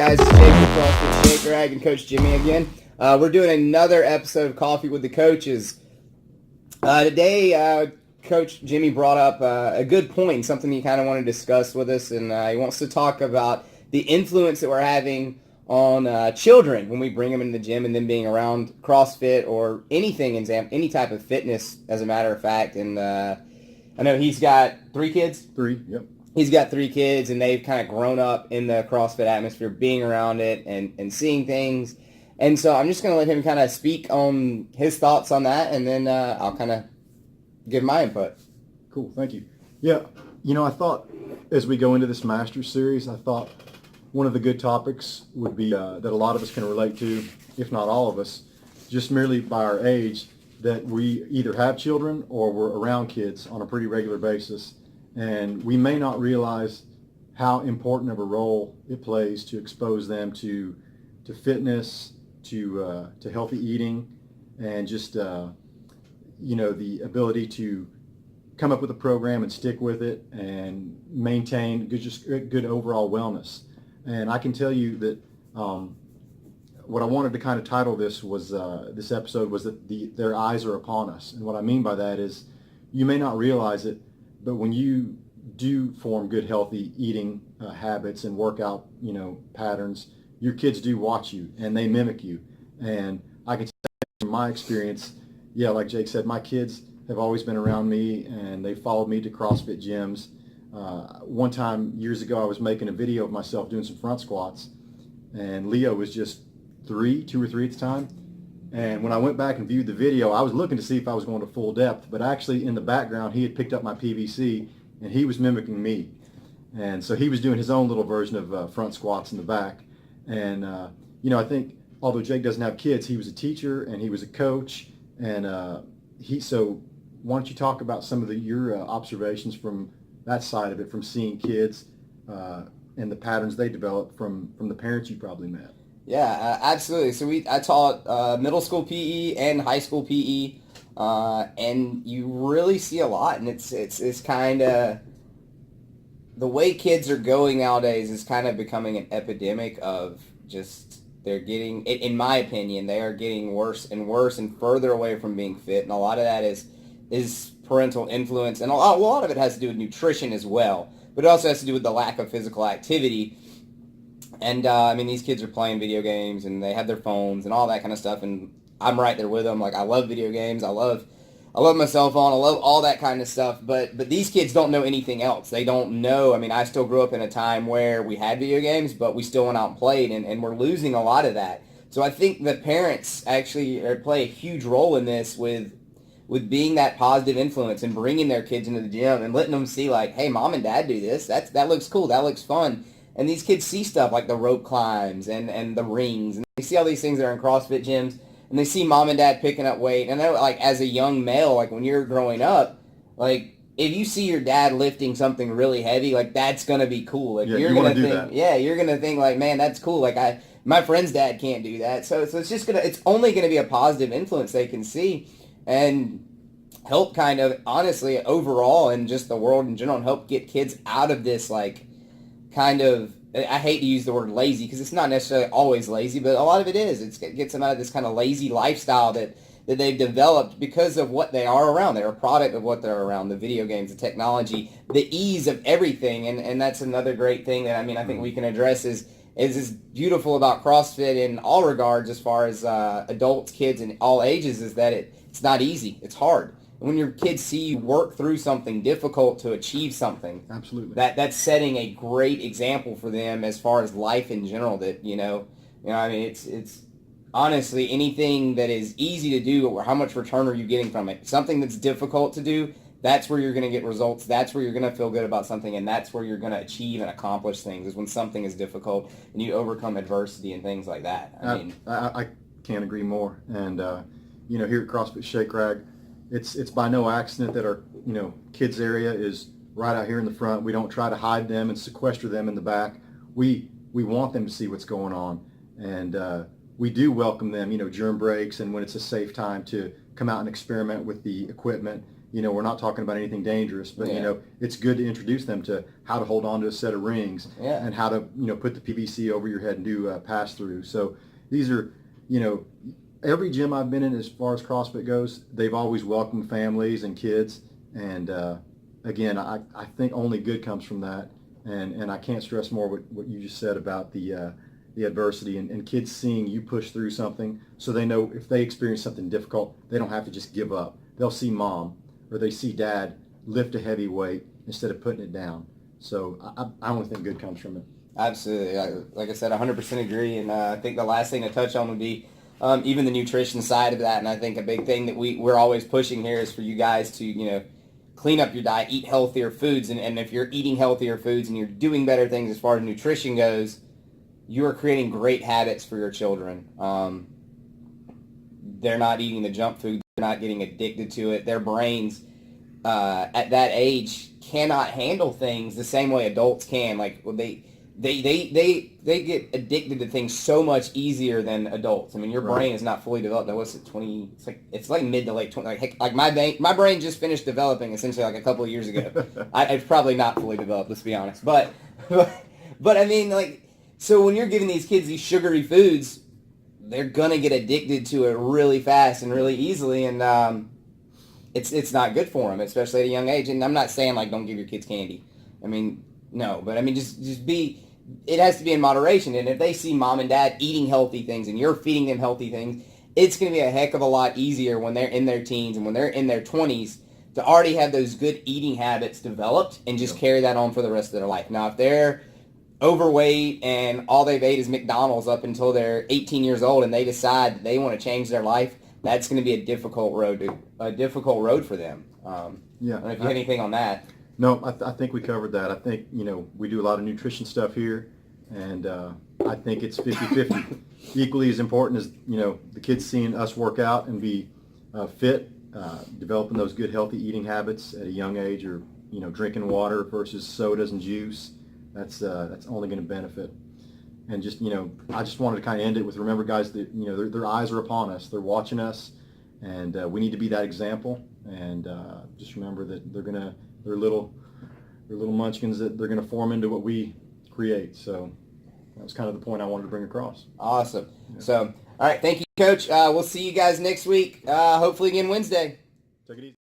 guys, it's Jake with CrossFit Shakerag and Coach Jimmy again. We're doing another episode of Coffee with the Coaches. Today, Coach Jimmy brought up a good point, something he kind of wanted to discuss with us, and he wants to talk about the influence that we're having on children when we bring them into the gym and them being around CrossFit or anything, any type of fitness, as a matter of fact. And I know he's got 3 kids? 3, yep. He's got 3 kids, and they've kind of grown up in the CrossFit atmosphere, being around it and seeing things. And so I'm just going to let him kind of speak on his thoughts on that, and then I'll kind of give my input. Cool, thank you. Yeah, I thought as we go into this Masters series, I thought one of the good topics would be that a lot of us can relate to, if not all of us, just merely by our age, that we either have children or we're around kids on a pretty regular basis. And we may not realize how important of a role it plays to expose them to fitness, to healthy eating, and just the ability to come up with a program and stick with it and maintain good overall wellness. And I can tell you that what I wanted to kind of title this episode was that their eyes are upon us. And what I mean by that is, you may not realize it, but when you do form good, healthy eating habits and workout, patterns, your kids do watch you and they mimic you. And I can say from my experience, like Jake said, my kids have always been around me and they followed me to CrossFit gyms. One time years ago, I was making a video of myself doing some front squats, and Leo was just 2 or 3 at the time. And when I went back and viewed the video, I was looking to see if I was going to full depth, but actually in the background, he had picked up my PVC and he was mimicking me. And so he was doing his own little version of front squats in the back. And, I think although Jake doesn't have kids, he was a teacher and he was a coach. And so why don't you talk about some of your observations from that side of it, from seeing kids and the patterns they develop from the parents you probably met? Yeah, absolutely. So I taught middle school PE and high school PE, and you really see a lot, and it's kind of the way kids are going nowadays is kind of becoming an epidemic of just they're getting, in my opinion, they are getting worse and worse and further away from being fit, and a lot of that is parental influence, and a lot of it has to do with nutrition as well, but it also has to do with the lack of physical activity. And, these kids are playing video games, and they have their phones and all that kind of stuff, and I'm right there with them. Like, I love video games. I love my cell phone. I love all that kind of stuff, but these kids don't know anything else. They don't know. I still grew up in a time where we had video games, but we still went out and played, and we're losing a lot of that. So I think the parents actually play a huge role in this with being that positive influence and bringing their kids into the gym and letting them see, like, hey, mom and dad do this. That looks cool. That looks fun. And these kids see stuff like the rope climbs and the rings, and they see all these things that are in CrossFit gyms, and they see mom and dad picking up weight. And I know, like, as a young male, like, when you're growing up, like, if you see your dad lifting something really heavy, like, that's going to be cool. Like, you're going to think, that. Yeah, you're going to think, like, man, that's cool. Like, my friend's dad can't do that. So it's only going to be a positive influence they can see and help kind of, honestly, overall, and just the world in general, and help get kids out of this, like, kind of, I hate to use the word lazy because it's not necessarily always lazy, but a lot of it is. It gets them out of this kind of lazy lifestyle that they've developed because of what they are around. They're a product of what they're around, the video games, the technology, the ease of everything, and that's another great thing that, I think we can address is beautiful about CrossFit in all regards as far as adults, kids, and all ages, is that it's not easy. It's hard. When your kids see you work through something difficult to achieve something, absolutely, that's setting a great example for them as far as life in general. That it's honestly anything that is easy to do, or how much return are you getting from it? Something that's difficult to do, that's where you're going to get results. That's where you're going to feel good about something, and that's where you're going to achieve and accomplish things. Is when something is difficult and you overcome adversity and things like that. I can't agree more. And here at CrossFit Shakerag, it's by no accident that our kids area is right out here in the front. We don't try to hide them and sequester them in the back. We want them to see what's going on, and we do welcome them during breaks and when it's a safe time to come out and experiment with the equipment. we're not talking about anything dangerous, but it's good to introduce them to how to hold on to a set of rings and how to put the PVC over your head and do pass through. So these are every gym I've been in as far as CrossFit goes, they've always welcomed families and kids, and again, I think only good comes from that, and I can't stress more what you just said about the adversity and kids seeing you push through something, so they know if they experience something difficult, they don't have to just give up. They'll see mom or they see dad lift a heavy weight instead of putting it down. So I only think good comes from it. Absolutely. Like I said, 100% agree. And I think the last thing to touch on would be even the nutrition side of that. And I think a big thing that we're always pushing here is for you guys to, clean up your diet, eat healthier foods. And if you're eating healthier foods and you're doing better things as far as nutrition goes, you are creating great habits for your children. They're not eating the junk food. They're not getting addicted to it. Their brains at that age cannot handle things the same way adults can. Like they get addicted to things so much easier than adults. I mean, your brain is not fully developed. What's it, 20? It's like mid to late 20. Like my brain just finished developing essentially like a couple of years ago. It's probably not fully developed. Let's be honest. But I mean, like, so when you're giving these kids these sugary foods, they're gonna get addicted to it really fast and really easily, and it's not good for them, especially at a young age. And I'm not saying like don't give your kids candy. I mean, no, but I mean just be. It has to be in moderation. And if they see mom and dad eating healthy things and you're feeding them healthy things, it's gonna be a heck of a lot easier when they're in their teens and when they're in their 20s to already have those good eating habits developed and just carry that on for the rest of their life. Now, if they're overweight and all they've ate is McDonald's up until they're 18 years old and they decide they want to change their life, that's going to be a difficult road for them. I don't know if you have anything on that. No, I think we covered that. I think, we do a lot of nutrition stuff here, and I think it's 50-50. Equally as important as, the kids seeing us work out and be fit, developing those good healthy eating habits at a young age, or, drinking water versus sodas and juice. That's only going to benefit. And just, I just wanted to kind of end it with, remember, guys, that, their eyes are upon us. They're watching us, and we need to be that example. And just remember that they're little munchkins that they're going to form into what we create. So that was kind of the point I wanted to bring across. Awesome. Yeah. So, all right, thank you, Coach. We'll see you guys next week, hopefully again Wednesday. Take it easy.